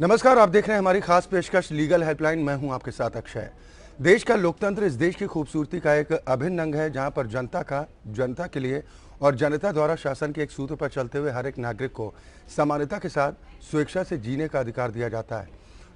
नमस्कार, आप देख रहे हैं हमारी खास पेशकश लीगल हेल्पलाइन। मैं हूं आपके साथ अक्षय। देश का लोकतंत्र इस देश की खूबसूरती का एक अभिन्न अंग है, जहां पर जनता के लिए और जनता द्वारा शासन के एक सूत्र पर चलते हुए हर एक नागरिक को समानता के साथ स्वेच्छा से जीने का अधिकार दिया जाता है।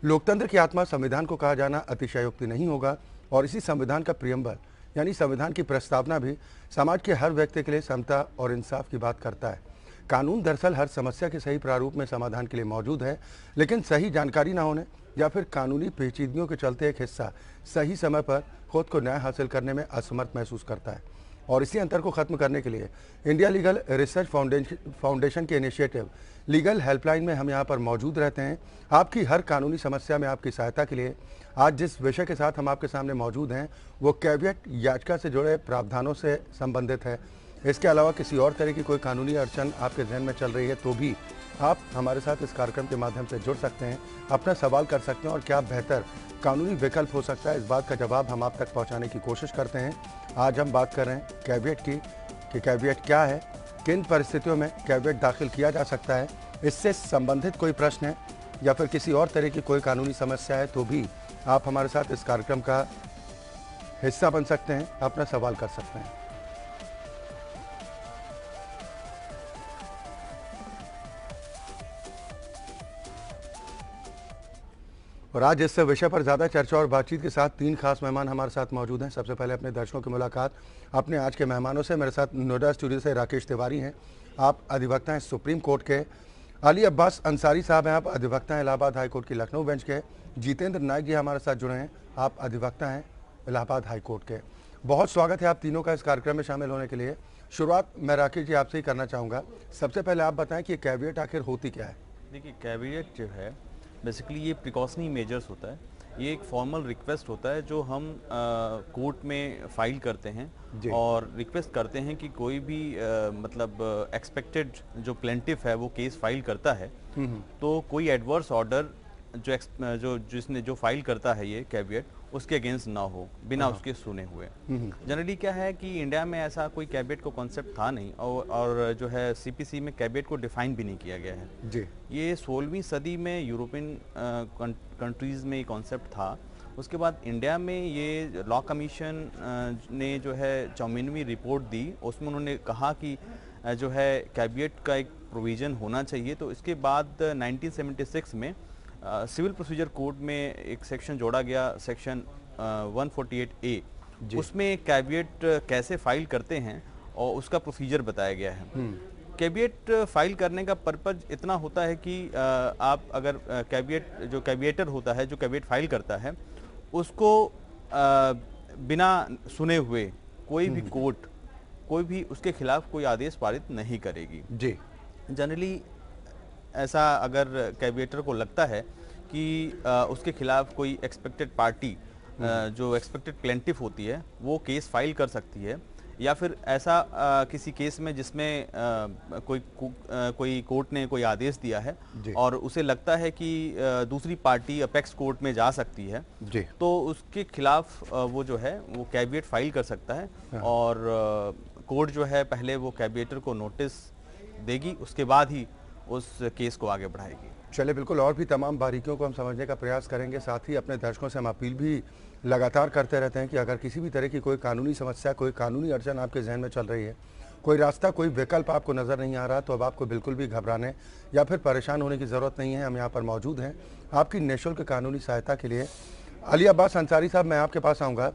लोकतंत्र की आत्मा संविधान को कहा जाना अतिशयोक्ति नहीं होगा और इसी संविधान का प्रियम्बल यानी संविधान की प्रस्तावना भी समाज के हर व्यक्ति के लिए समता और इंसाफ की बात करता है। कानून दरअसल हर समस्या के सही प्रारूप में समाधान के लिए मौजूद है, लेकिन सही जानकारी न होने या फिर कानूनी पेचीदगियों के चलते एक हिस्सा सही समय पर खुद को न्याय हासिल करने में असमर्थ महसूस करता है। और इसी अंतर को खत्म करने के लिए इंडिया लीगल रिसर्च फाउंडेशन के इनिशिएटिव लीगल हेल्पलाइन में हम यहाँ पर मौजूद रहते हैं। आपकी हर कानूनी समस्या में आपकी सहायता के लिए आज जिस विषय के साथ हम आपके सामने मौजूद हैं वो कैविएट याचिका से जुड़े प्रावधानों से संबंधित है। इसके अलावा किसी और तरह की कोई कानूनी अड़चन आपके जहन में चल रही है तो भी आप हमारे साथ इस कार्यक्रम के माध्यम से जुड़ सकते हैं, अपना सवाल कर सकते हैं और क्या बेहतर कानूनी विकल्प हो सकता है, इस बात का जवाब हम आप तक पहुंचाने की कोशिश करते हैं। आज हम बात कर रहे हैं कैविएट की कि कैविएट क्या है, किन परिस्थितियों में कैविएट दाखिल किया जा सकता है, इससे संबंधित कोई प्रश्न है या फिर किसी और तरह की कोई कानूनी समस्या है तो भी आप हमारे साथ इस कार्यक्रम का हिस्सा बन सकते हैं, अपना सवाल कर सकते हैं। और आज इस विषय पर ज़्यादा चर्चा और बातचीत के साथ तीन खास मेहमान हमारे साथ मौजूद हैं। सबसे पहले अपने दर्शकों की मुलाकात अपने आज के मेहमानों से। मेरे साथ नोएडा स्टूडियो से राकेश तिवारी हैं, आप अधिवक्ता हैं सुप्रीम कोर्ट के। अली अब्बास अंसारी साहब हैं, आप अधिवक्ता हैं इलाहाबाद हाई कोर्ट की लखनऊ बेंच के। जितेंद्र नायक जी हमारे साथ जुड़े हैं, आप अधिवक्ता हैं इलाहाबाद हाई कोर्ट के। बहुत स्वागत है आप तीनों का इस कार्यक्रम में शामिल होने के लिए। शुरुआत मैं राकेश जी आपसे ही करना चाहूँगा। सबसे पहले आप बताएं कि कैविएट आखिर होती क्या है? देखिए, कैविएट जो है बेसिकली ये प्रिकॉशनरी मेजर्स होता है। ये एक फॉर्मल रिक्वेस्ट होता है जो हम कोर्ट में फाइल करते हैं और रिक्वेस्ट करते हैं कि कोई भी मतलब एक्सपेक्टेड जो प्लेंटिफ है वो केस फाइल करता है तो कोई एडवर्स ऑर्डर जिसने जो फाइल करता है ये कैविएट उसके अगेंस्ट ना हो बिना उसके सुने हुए। जनरली क्या है कि इंडिया में ऐसा कोई कैविएट को कॉन्सेप्ट था नहीं और जो है सीपीसी में कैविएट को डिफाइन भी नहीं किया गया है जी। ये 16वीं सदी में यूरोपियन कंट्रीज़ में ये कॉन्सेप्ट था। उसके बाद इंडिया में ये लॉ कमीशन ने जो है 54वीं रिपोर्ट दी, उसमें उन्होंने कहा कि जो है कैविएट का एक प्रोविज़न होना चाहिए। तो इसके बाद 1976 में सिविल प्रोसीजर कोड में एक सेक्शन जोड़ा गया, सेक्शन 148A। उसमें कैविएट कैसे फाइल करते हैं और उसका प्रोसीजर बताया गया है। कैविएट फाइल करने का पर्पज इतना होता है कि आप अगर कैविएटर होता है जो कैविएट फाइल करता है उसको बिना सुने हुए कोई भी कोर्ट कोई भी उसके खिलाफ कोई आदेश पारित नहीं करेगी जी। जनरली ऐसा अगर कैविएटर को लगता है कि उसके खिलाफ कोई एक्सपेक्टेड पार्टी जो एक्सपेक्टेड प्लेंटिफ होती है वो केस फाइल कर सकती है, या फिर ऐसा किसी केस में जिसमें कोई कोर्ट ने कोई आदेश दिया है और उसे लगता है कि दूसरी पार्टी अपेक्स कोर्ट में जा सकती है तो उसके खिलाफ वो जो है वो कैविएट फाइल कर सकता है। और कोर्ट जो है पहले वो कैविएटर को नोटिस देगी, उसके बाद ही उस केस को आगे बढ़ाएगी। चलिए, बिल्कुल, और भी तमाम बारीकियों को हम समझने का प्रयास करेंगे। साथ ही अपने दर्शकों से हम अपील भी लगातार करते रहते हैं कि अगर किसी भी तरह की कोई कानूनी समस्या, कोई कानूनी अड़चन आपके जहन में चल रही है, कोई रास्ता, कोई विकल्प आपको नज़र नहीं आ रहा, तो अब आपको बिल्कुल भी घबराने या फिर परेशान होने की ज़रूरत नहीं है। हम यहाँ पर मौजूद हैं आपकी निःशुल्क कानूनी सहायता के लिए। अली अब्बास अंसारी साहब, मैं आपके पास आऊँगा।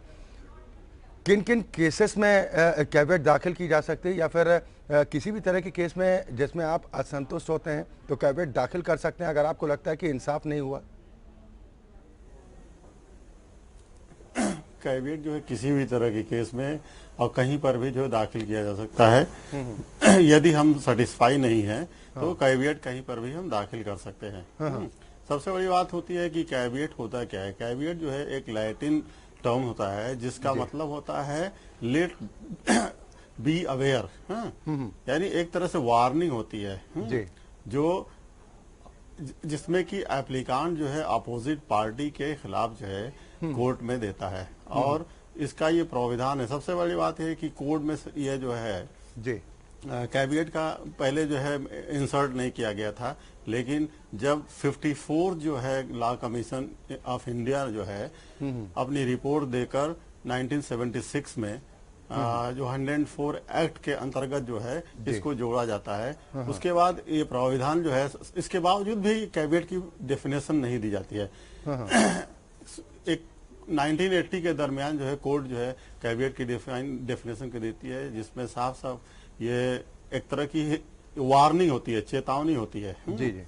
किन किन केसेस में कैविएट दाखिल की जा सकती है या फिर किसी भी तरह के केस में जिसमें आप असंतुष्ट होते हैं तो कैविएट दाखिल कर सकते हैं अगर आपको लगता है कि इंसाफ नहीं हुआ? कैविएट जो है किसी भी तरह के केस में और कहीं पर भी जो दाखिल किया जा सकता है। यदि हम सेटिस्फाई नहीं है तो कैविएट कहीं पर भी हम दाखिल कर सकते हैं। सबसे बड़ी बात होती है कि कैविएट होता क्या है। कैविएट जो है एक लैटिन टर्म होता है जिसका मतलब होता है लेट बी अवेयर, यानी एक तरह से वार्निंग होती है जो जिसमें कि एप्लीकांट जो है अपोजिट पार्टी के खिलाफ जो है कोर्ट में देता है और इसका ये प्रावधान है। सबसे बड़ी बात है कि कोर्ट में ये जो है कैबिनेट का पहले जो है इंसर्ट नहीं किया गया था, लेकिन जब 54 जो है लॉ कमीशन ऑफ इंडिया जो है अपनी रिपोर्ट देकर 1976 में जो 104 एक्ट के अंतर्गत जो है इसको जोड़ा जाता है, उसके बाद ये प्रावधान जो है, इसके बावजूद भी कैबिनेट की डेफिनेशन नहीं दी जाती है। एक 1980 के दरमियान जो है कोर्ट जो है कैबिनेट की डेफिनेशन को देती है, जिसमें साफ साफ ये एक तरह की वार्निंग होती है, चेतावनी होती है। जी जी।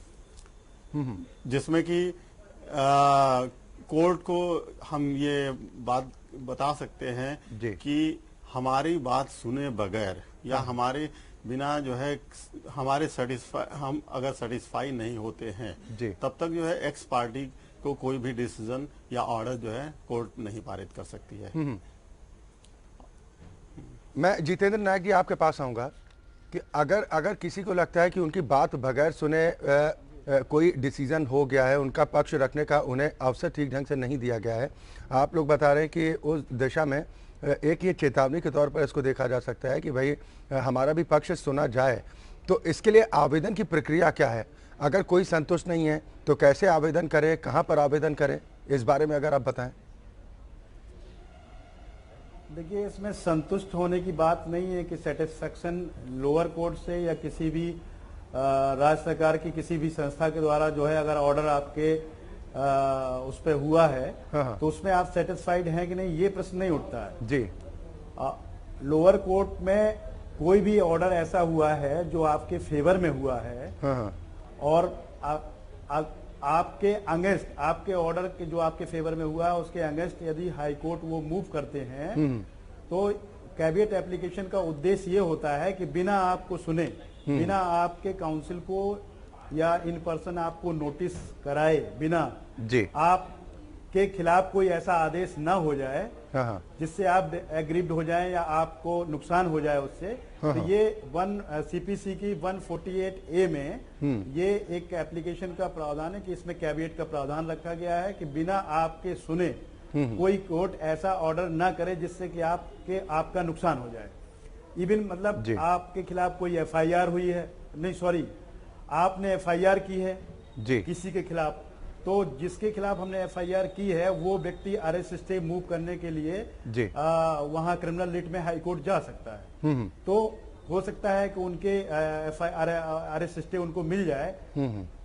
जिसमें कि कोर्ट को हम ये बात बता सकते हैं कि हमारी बात सुने बगैर या हमारे बिना जो है हम अगर सेटिस्फाई नहीं होते हैं तब तक जो है एक्स पार्टी को कोई भी डिसीजन या ऑर्डर जो है कोर्ट नहीं पारित कर सकती है। मैं जितेंद्र नायक जी आपके पास आऊंगा कि अगर किसी को लगता है कि उनकी बात बगैर सुने कोई डिसीजन हो गया है, उनका पक्ष रखने का उन्हें अवसर ठीक ढंग से नहीं दिया गया है, आप लोग बता रहे हैं कि उस दिशा में एक ये चेतावनी के तौर पर इसको देखा जा सकता है कि भाई हमारा भी पक्ष सुना जाए, तो इसके लिए आवेदन की प्रक्रिया क्या है? अगर कोई संतुष्ट नहीं है तो कैसे आवेदन करे, कहाँ पर आवेदन करे, इस बारे में अगर आप बताएं। देखिए, इसमें संतुष्ट होने की बात नहीं है कि सेटिस्फेक्शन लोअर कोर्ट से या किसी भी राज्य सरकार की किसी भी संस्था के द्वारा जो है अगर ऑर्डर आपके उस पर हुआ है तो उसमें आप सेटिस्फाइड हैं कि नहीं, ये प्रश्न नहीं उठता है जी। लोअर कोर्ट में कोई भी ऑर्डर ऐसा हुआ है जो आपके फेवर में हुआ है और आपके अगेंस्ट, आपके ऑर्डर के जो आपके फेवर में हुआ है उसके अगेंस्ट यदि हाई कोर्ट वो मूव करते हैं तो कैबिनेट एप्लीकेशन का उद्देश्य ये होता है कि बिना आपको सुने, बिना आपके काउंसिल को या इन पर्सन आपको नोटिस कराए बिना जी आपके खिलाफ कोई ऐसा आदेश ना हो जाए जिससे आप एग्रीव्ड हो जाएं या आपको नुकसान हो जाए उससे, तो ये सीपीसी की 148A में ये एक एप्लीकेशन का प्रावधान है कि इसमें कैबिनेट का प्रावधान रखा गया है कि बिना आपके सुने कोई कोर्ट ऐसा ऑर्डर ना करे जिससे कि आपका नुकसान हो जाए। इवन मतलब आपके खिलाफ कोई एफआईआर हुई है, नहीं सॉरी, आपने एफआईआर की है किसी के खिलाफ, तो जिसके खिलाफ हमने एफआईआर की है वो व्यक्ति अरेस्ट स्टे मूव करने के लिए वहां क्रिमिनल लिट में हाई कोर्ट जा सकता है। तो हो सकता है कि उनके अरेस्ट स्टे उनको मिल जाए,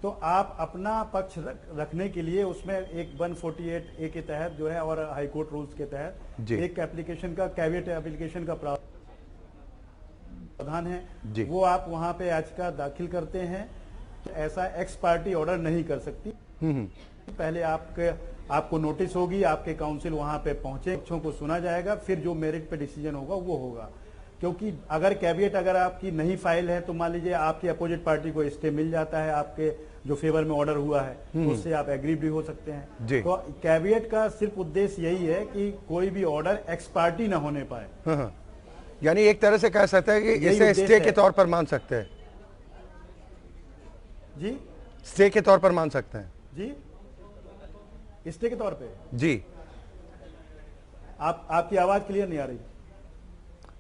तो आप अपना पक्ष रखने के लिए उसमें एक 148A के तहत जो है और हाई कोर्ट रूल्स के तहत एक एप्लीकेशन का कैबिनेट एप्लीकेशन का प्रावधान है, वो आप वहां पे याचिका दाखिल करते हैं। तो ऐसा एक्स पार्टी ऑर्डर नहीं कर सकती। पहले आपको नोटिस होगी, आपके काउंसिल वहां पे पहुंचे, पक्षों को सुना जाएगा, फिर जो मेरिट पे डिसीजन होगा वो होगा। क्योंकि अगर कैबिनेट अगर आपकी नहीं फाइल है तो मान लीजिए आपकी अपोजिट पार्टी को स्टे मिल जाता है, आपके जो फेवर में ऑर्डर हुआ है तो उससे आप एग्री भी हो सकते हैं। तो कैबिनेट का सिर्फ उद्देश्य यही है कि कोई भी ऑर्डर एक्स पार्टी ना होने पाए। यानी एक तरह से कह सकते हैं कि इसे स्टे के तौर पर मान सकते हैं जी, स्टे के तौर पर मान सकते हैं जी, स्टे के तौर पे जी। आपकी आवाज क्लियर नहीं आ रही।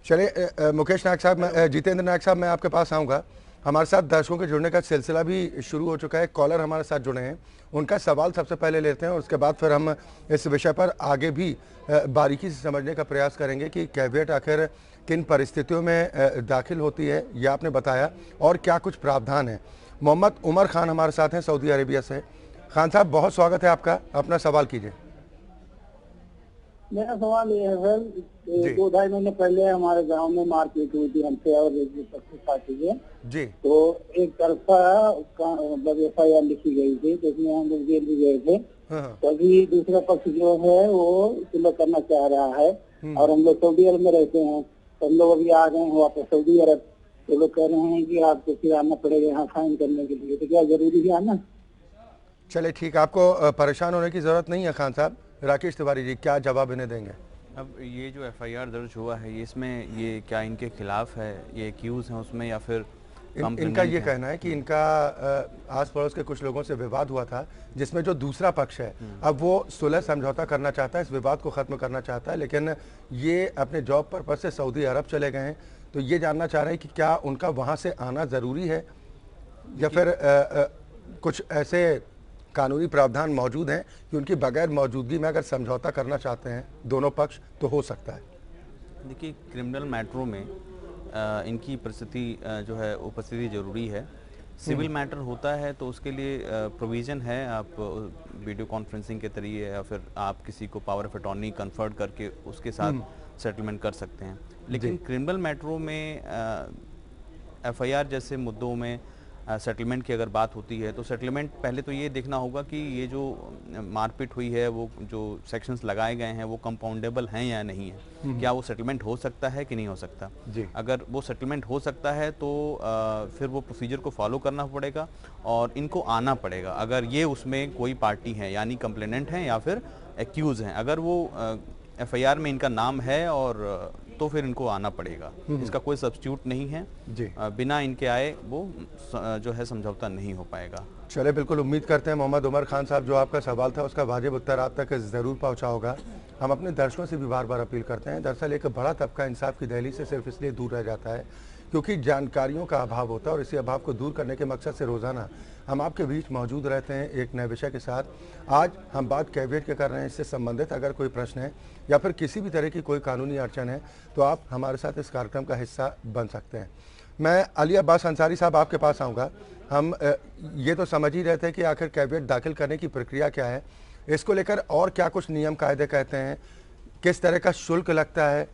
चलिए मुकेश नायक साहब, मैं जितेंद्र नायक साहब मैं आपके पास आऊंगा। हमारे साथ दर्शकों के जुड़ने का सिलसिला भी शुरू हो चुका है, कॉलर हमारे साथ जुड़े हैं, उनका सवाल सबसे पहले लेते हैं और उसके बाद फिर हम इस विषय पर आगे भी बारीकी से समझने का प्रयास करेंगे कि कैबिनेट आखिर किन परिस्थितियों में दाखिल होती है, यह आपने बताया, और क्या कुछ प्रावधान है। मोहम्मद उमर खान हमारे साथ हैं सऊदी अरेबिया से। खान साहब, बहुत स्वागत है आपका, अपना सवाल कीजिए। मेरा सवाल ये है सर, 2-2.5 महीने पहले हमारे गांव में मारपीट हुई थी हमसे और पार्टी के जी। तो एक तरफा मतलब FIR लिखी गई थी जिसमें हम लोग जेल भी गए थे। तो अभी दूसरा पक्ष जो है वो सुलह करना चाह रहा है और हम लोग सऊदी अरब में रहते हैं, तो हम लोग अभी आ गए हैं वापस सऊदी अरब। तो लोग कह रहे हैं कि आपको फिर आना पड़ेगा यहाँ साइन करने के लिए, तो क्या जरूरी है आना? चले ठीक, आपको परेशान होने की जरूरत नहीं है खान साहब। राकेश तिवारी जी, क्या जवाब इन्हें देंगे? अब ये जो FIR दर्ज हुआ है, ये इसमें ये क्या इनके खिलाफ है, ये एक्यूज़ हैं उसमें, या फिर इनका ये कहना है कि इनका आस पड़ोस के कुछ लोगों से विवाद हुआ था, जिसमें जो दूसरा पक्ष है अब वो सुलह समझौता करना चाहता है, इस विवाद को खत्म करना चाहता है, लेकिन ये अपने जॉब पर्पज से सऊदी अरब चले गए हैं। तो ये जानना चाह रहे हैं कि क्या उनका वहाँ से आना ज़रूरी है या फिर कुछ ऐसे कानूनी प्रावधान मौजूद हैं कि उनकी बगैर मौजूदगी में अगर समझौता करना चाहते हैं दोनों पक्ष तो हो सकता है। देखिए, क्रिमिनल मैटरों में इनकी जो है उपस्थिति जरूरी है। सिविल मैटर होता है तो उसके लिए प्रोविज़न है, आप वीडियो कॉन्फ्रेंसिंग के जरिए या फिर आप किसी को पावर ऑफ अटॉर्नी कन्फर्ट करके उसके साथ सेटलमेंट कर सकते हैं। लेकिन क्रिमिनल मैटरों में एफआईआर जैसे मुद्दों में सेटलमेंट की अगर बात होती है तो सेटलमेंट पहले तो ये देखना होगा कि ये जो मारपीट हुई है, वो जो सेक्शंस लगाए गए हैं वो कंपाउंडेबल हैं या नहीं है, क्या वो सेटलमेंट हो सकता है कि नहीं हो सकता। अगर वो सेटलमेंट हो सकता है तो फिर वो प्रोसीजर को फॉलो करना पड़ेगा और इनको आना पड़ेगा। अगर ये उसमें कोई पार्टी है यानी कंप्लेनेंट हैं या फिर एक्यूज हैं, अगर वो एफआईआर में इनका नाम है और तो फिर इनको आना पड़ेगा। इसका कोई सब्स्टिट्यूट नहीं है जी। बिना इनके आए वो जो है समझौता नहीं हो पाएगा। चले, बिल्कुल उम्मीद करते हैं मोहम्मद उमर खान साहब, जो आपका सवाल था उसका वाजिब उत्तर आप तक ज़रूर पहुंचा होगा। हम अपने दर्शकों से भी बार बार अपील करते हैं, दरअसल एक बड़ा तबका इंसाफ की दहलीज से सिर्फ इसलिए दूर रह जाता है क्योंकि जानकारियों का अभाव होता है, और इसी अभाव को दूर करने के मकसद से रोज़ाना हम आपके बीच मौजूद रहते हैं एक नए विषय के साथ। आज हम बात कैविएट के कर रहे हैं, इससे संबंधित अगर कोई प्रश्न है या फिर किसी भी तरह की कोई कानूनी अड़चन है तो आप हमारे साथ इस कार्यक्रम का हिस्सा बन सकते हैं। मैं अली अब्बास अंसारी साहब आपके पास आऊँगा। हम ये तो समझ ही रहे थे कि आखिर कैविएट दाखिल करने की प्रक्रिया क्या है, इसको लेकर और क्या कुछ नियम कायदे कहते हैं, किस तरह का शुल्क लगता है,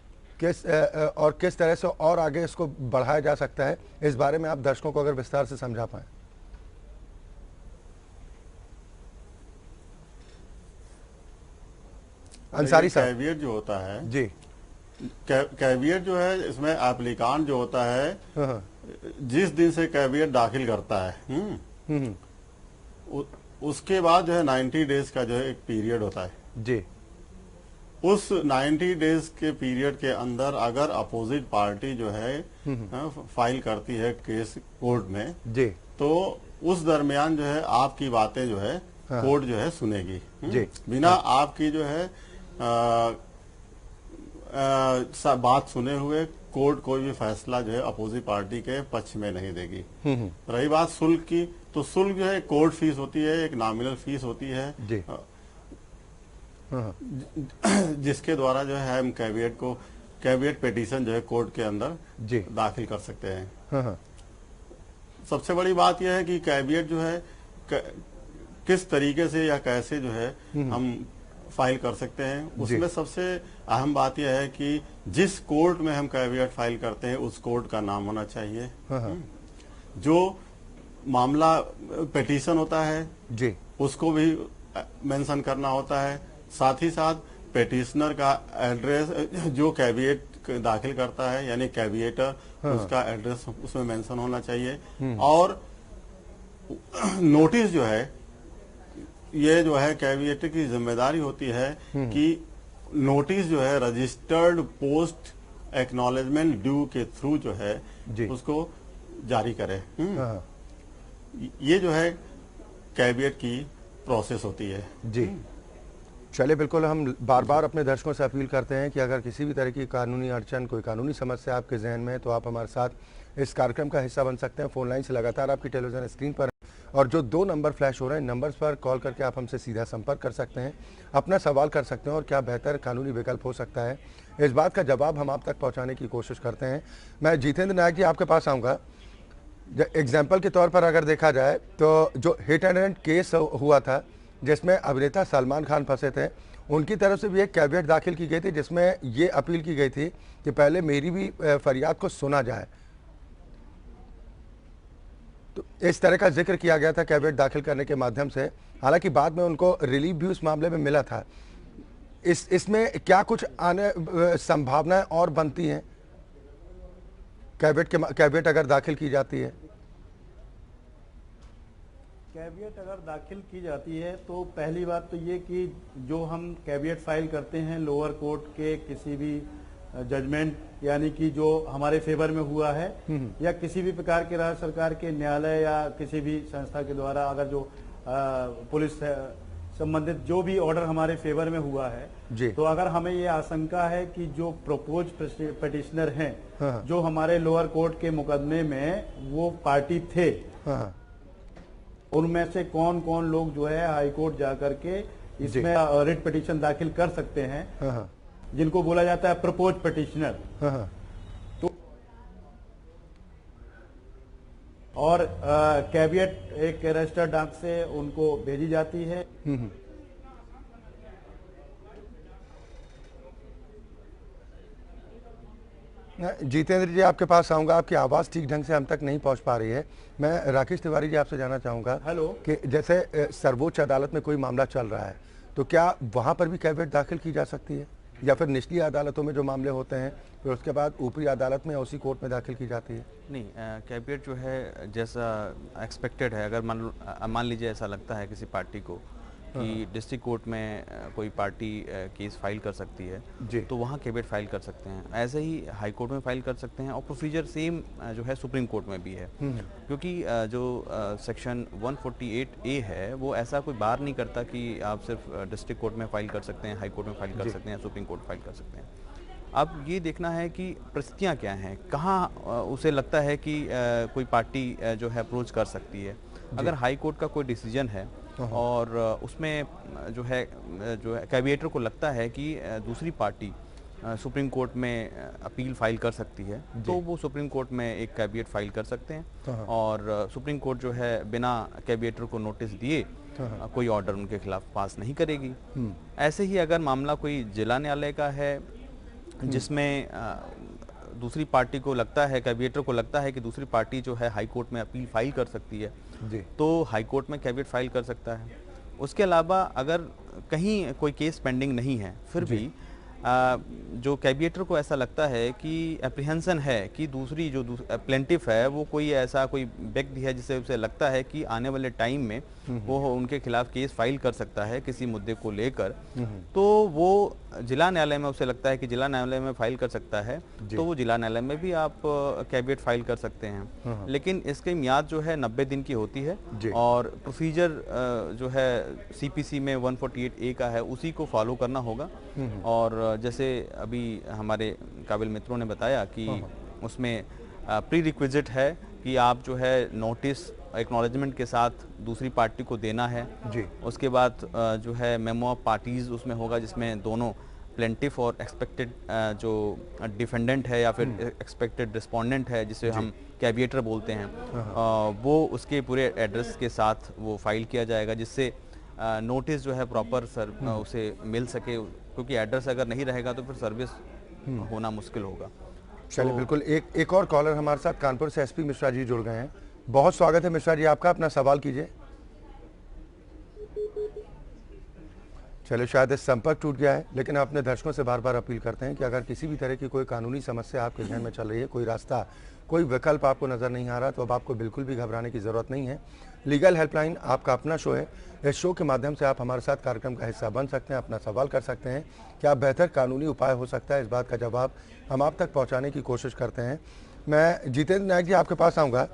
और किस तरह से और आगे इसको बढ़ाया जा सकता है, इस बारे में आप दर्शकों को अगर विस्तार से समझा पाएं। अंसारी साहब, कैविएट जो होता है जी, कैविएट जो है इसमें एप्लीकांट जो होता है जिस दिन से कैविएट दाखिल करता है उसके बाद जो है 90 डेज का जो है एक पीरियड होता है जी। उस 90 डेज के पीरियड के अंदर अगर अपोजिट पार्टी जो है फाइल करती है केस कोर्ट में जी, तो उस दरमियान जो है आपकी बातें जो है कोर्ट जो है सुनेगी जी। बिना आपकी जो है बात सुने हुए कोर्ट कोई भी फैसला जो है अपोजिट पार्टी के पक्ष में नहीं देगी। रही बात शुल्क की, तो शुल्क जो है कोर्ट फीस होती है, एक नॉमिनल फीस होती है जी। जिसके द्वारा जो है हम कैविएट पिटीशन जो है कोर्ट के अंदर जी दाखिल कर सकते हैं। सबसे बड़ी बात यह है कि कैविएट जो है किस तरीके से या कैसे जो है हम फाइल कर सकते हैं, उसमें सबसे अहम बात यह है कि जिस कोर्ट में हम कैविएट फाइल करते हैं उस कोर्ट का नाम होना चाहिए। जो मामला पिटीशन होता है जी उसको भी मेंशन करना होता है, साथ ही साथ पिटिशनर का एड्रेस जो कैविएट दाखिल करता है यानी कैविएटर उसका एड्रेस उसमें मेंशन होना चाहिए। और नोटिस जो है ये जो है कैविएटर की जिम्मेदारी होती है कि नोटिस जो है रजिस्टर्ड पोस्ट एक्नॉलेजमेंट ड्यू के थ्रू जो है उसको जारी करे। ये जो है कैविएट की प्रोसेस होती है जी। चलिए, बिल्कुल हम बार बार अपने दर्शकों से अपील करते हैं कि अगर किसी भी तरह की कानूनी अड़चन, कोई कानूनी समस्या आपके जहन में है तो आप हमारे साथ इस कार्यक्रम का हिस्सा बन सकते हैं। फोन लाइन से लगातार आपकी टेलीविजन स्क्रीन पर और जो 2 नंबर फ्लैश हो रहे हैं, नंबर्स पर कॉल करके आप हमसे सीधा संपर्क कर सकते हैं, अपना सवाल कर सकते हैं और क्या बेहतर कानूनी विकल्प हो सकता है, इस बात का जवाब हम आप तक पहुँचाने की कोशिश करते हैं। मैं जितेंद्र नायक जी आपके पास आऊँगा। एग्जाम्पल के तौर पर अगर देखा जाए तो जो हिट एंड रन केस हुआ था जिसमें अभिनेता सलमान खान फंसे थे, उनकी तरफ से भी एक कैविएट दाखिल की गई थी जिसमें ये अपील की गई थी कि पहले मेरी भी फरियाद को सुना जाए। तो इस तरह का जिक्र किया गया था कैविएट दाखिल करने के माध्यम से, हालांकि बाद में उनको रिलीफ भी उस मामले में मिला था। इसमें क्या कुछ आने संभावनाएं और बनती हैं कैविएट अगर दाखिल की जाती है? कैविएट अगर दाखिल की जाती है तो पहली बात तो ये कि जो हम कैविएट फाइल करते हैं लोअर कोर्ट के किसी भी जजमेंट यानी कि जो हमारे फेवर में हुआ है या किसी भी प्रकार के राज्य सरकार के न्यायालय या किसी भी संस्था के द्वारा अगर जो पुलिस संबंधित जो भी ऑर्डर हमारे फेवर में हुआ है, तो अगर हमें ये आशंका है कि जो प्रपोज पिटिशनर हैं जो हमारे लोअर कोर्ट के मुकदमे में वो पार्टी थे, उनमें से कौन कौन लोग जो है हाई कोर्ट जाकर के इसमें रिट पिटीशन दाखिल कर सकते हैं, जिनको बोला जाता है प्रपोज पिटिशनर। तो और कैविएट एक रजिस्टर्ड डाक से उनको भेजी जाती है। जितेंद्र जी आपके पास आऊंगा, आपकी आवाज़ ठीक ढंग से हम तक नहीं पहुंच पा रही है। मैं राकेश तिवारी जी आपसे जानना चाहूंगा कि जैसे सर्वोच्च अदालत में कोई मामला चल रहा है तो क्या वहां पर भी कैविएट दाखिल की जा सकती है, या फिर निचली अदालतों में जो मामले होते हैं फिर उसके बाद ऊपरी अदालत में उसी कोर्ट में दाखिल की जाती है? नहीं, कैविएट जो है जैसा एक्सपेक्टेड है, अगर मान लीजिए ऐसा लगता है किसी पार्टी को कि डिस्ट्रिक्ट कोर्ट में कोई पार्टी केस फाइल कर सकती है तो वहाँ कैविएट फाइल कर सकते हैं। ऐसे ही हाई कोर्ट में फाइल कर सकते हैं और प्रोसीजर सेम जो है सुप्रीम कोर्ट में भी है, क्योंकि जो सेक्शन 148A है वो ऐसा कोई बार नहीं करता कि आप सिर्फ डिस्ट्रिक्ट कोर्ट में फाइल कर सकते हैं, हाई कोर्ट में फाइल कर सकते हैं, सुप्रीम कोर्ट फाइल कर सकते हैं। अब ये देखना है कि परिस्थितियाँ क्या हैं, कहाँ उसे लगता है कि कोई पार्टी जो है अप्रोच कर सकती है। अगर हाई कोर्ट का कोई डिसीजन है और उसमें जो है कैविएटर को लगता है कि दूसरी पार्टी सुप्रीम कोर्ट में अपील फाइल कर सकती है, तो वो सुप्रीम कोर्ट में एक कैविएट फाइल कर सकते हैं और सुप्रीम कोर्ट जो है बिना कैविएटर को नोटिस दिए कोई ऑर्डर उनके खिलाफ पास नहीं करेगी। ऐसे ही अगर मामला कोई जिला न्यायालय का है जिसमें दूसरी पार्टी को लगता है, कैविएटर को लगता है कि दूसरी पार्टी जो है हाई कोर्ट में अपील फाइल कर सकती है, तो हाई कोर्ट में कैविएट फाइल कर सकता है। उसके अलावा अगर कहीं कोई केस पेंडिंग नहीं है फिर भी जो कैविएटर को ऐसा लगता है कि एप्रीहेंशन है कि दूसरी जो प्लेंटिफ है वो कोई ऐसा कोई व्यक्ति है जिसे उसे लगता है कि आने वाले टाइम में वो उनके खिलाफ केस फाइल कर सकता है किसी मुद्दे को लेकर, तो वो जिला न्यायालय में उसे लगता है कि जिला न्यायालय में फाइल कर सकता है, तो वो जिला न्यायालय में भी आप कैविएट फाइल कर सकते हैं। लेकिन इसकी मियाद जो है 90 दिन की होती है और प्रोसीजर जो है CPC में 148A का है उसी को फॉलो करना होगा। और जैसे अभी हमारे काबिल मित्रों ने बताया कि उसमें प्री रिक्विजिट है कि आप जो है नोटिस एक्नॉलेजमेंट के साथ दूसरी पार्टी को देना है। उसके बाद जो है मेमो ऑफ पार्टीज उसमें होगा जिसमें दोनों प्लेंटिफ और एक्सपेक्टेड जो डिफेंडेंट है या फिर एक्सपेक्टेड रिस्पोंडेंट है जिसे हम कैविएटर बोलते हैं, वो उसके पूरे एड्रेस के साथ वो फाइल किया जाएगा, जिससे नोटिस जो है प्रॉपर उसे मिल सके, क्योंकि एड्रेस अगर नहीं रहेगा तो फिर सर्विस होना मुश्किल होगा। चलिए बिल्कुल, एक और कॉलर हमारे साथ कानपुर से SP मिश्रा जी जुड़ गए हैं। बहुत स्वागत है मिश्रा जी आपका, अपना सवाल कीजिए। चलिए शायद इस संपर्क टूट गया है, लेकिन हम अपने दर्शकों से बार बार अपील करते हैं कि अगर किसी भी तरह की कोई कानूनी समस्या आपके जहन में चल रही है, कोई रास्ता, कोई विकल्प आपको नज़र नहीं आ रहा, तो अब आपको बिल्कुल भी घबराने की ज़रूरत नहीं है। लीगल हेल्पलाइन आपका अपना शो है, इस शो के माध्यम से आप हमारे साथ कार्यक्रम का हिस्सा बन सकते हैं, अपना सवाल कर सकते हैं। क्या बेहतर कानूनी उपाय हो सकता है, इस बात का जवाब हम आप तक पहुँचाने की कोशिश करते हैं। मैं जितेंद्र नायक जी आपके पास आऊँगा।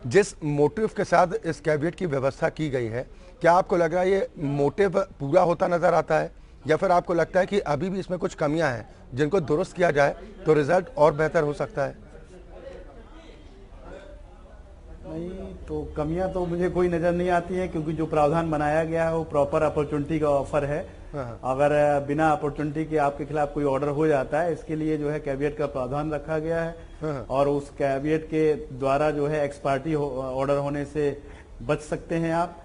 जिस मोटिव के साथ इस कैविएट की व्यवस्था की गई है, क्या आपको लग रहा है ये मोटिव पूरा होता नज़र आता है, या फिर आपको लगता है कि अभी भी इसमें कुछ कमियां हैं जिनको दुरुस्त किया जाए तो रिजल्ट और बेहतर हो सकता है? नहीं, तो कमियां तो मुझे कोई नज़र नहीं आती है, क्योंकि जो प्रावधान बनाया गया है वो प्रॉपर अपॉर्चुनिटी का ऑफर है। अगर बिना अपॉर्चुनिटी के आपके खिलाफ कोई ऑर्डर हो जाता है, इसके लिए जो है कैविएट का प्रावधान रखा गया है और उस कैविएट के द्वारा जो है एक्स पार्टी ऑर्डर होने से बच सकते हैं आप।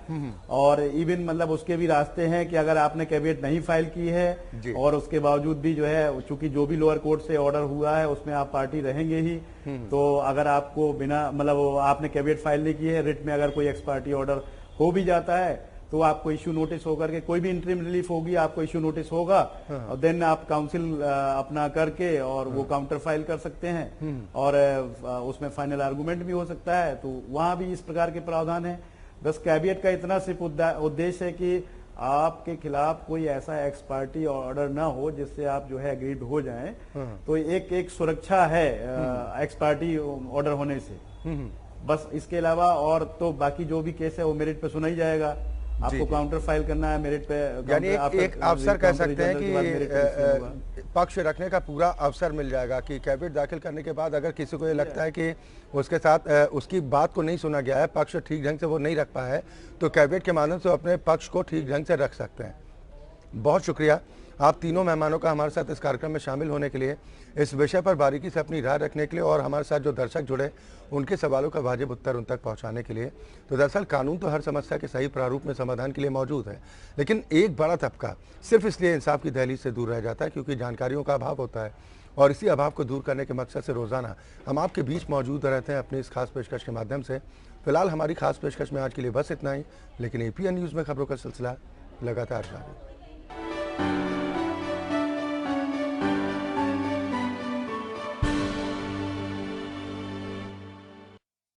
और इवन मतलब उसके भी रास्ते हैं कि अगर आपने कैविएट नहीं फाइल की है और उसके बावजूद भी जो है, चूंकि जो भी लोअर कोर्ट से ऑर्डर हुआ है उसमें आप पार्टी रहेंगे ही, तो अगर आपको बिना मतलब आपने कैविएट फाइल नहीं की है, रिट में अगर कोई एक्स पार्टी ऑर्डर हो भी जाता है तो आपको इश्यू नोटिस होकर के कोई भी इंटरिम रिलीफ होगी, आपको इश्यू नोटिस होगा और देन आप काउंसिल अपना करके और वो काउंटर फाइल कर सकते हैं और उसमें फाइनल आर्गुमेंट भी हो सकता है। तो वहां भी इस प्रकार के प्रावधान है। बस कैविएट का इतना सिर्फ उद्देश्य है कि आपके खिलाफ कोई ऐसा एक्स पार्टी ऑर्डर ना हो जिससे आप जो है एग्रीड हो जाएं, तो एक सुरक्षा है एक्स पार्टी ऑर्डर होने से। बस इसके अलावा और तो बाकी जो भी केस है वो मेरिट पे सुना ही जाएगा। आपको काउंटर फाइल करना है मेरिट पे, यानी एक अवसर कह सकते हैं कि पक्ष रखने का पूरा अवसर मिल जाएगा कि कैविएट दाखिल करने के बाद अगर किसी को ये लगता है कि उसके साथ उसकी बात को नहीं सुना गया है, पक्ष ठीक ढंग से वो नहीं रख पाया है, तो कैविएट के माध्यम से अपने पक्ष को ठीक ढंग से रख सकते हैं। बहुत शुक्रिया आप तीनों मेहमानों का हमारे साथ इस कार्यक्रम में शामिल होने के लिए, इस विषय पर बारीकी से अपनी राय रखने के लिए और हमारे साथ जो दर्शक जुड़े उनके सवालों का वाजिब उत्तर उन तक पहुंचाने के लिए। तो दरअसल कानून तो हर समस्या के सही प्रारूप में समाधान के लिए मौजूद है, लेकिन एक बड़ा तबका सिर्फ इसलिए इंसाफ की दहलीज से दूर रह जाता है क्योंकि जानकारियों का अभाव होता है, और इसी अभाव को दूर करने के मकसद से रोजाना हम आपके बीच मौजूद रहते हैं अपनी इस खास पेशकश के माध्यम से। फिलहाल हमारी खास पेशकश में आज के लिए बस इतना ही, लेकिन APN न्यूज़ में खबरों का सिलसिला लगातार जारी।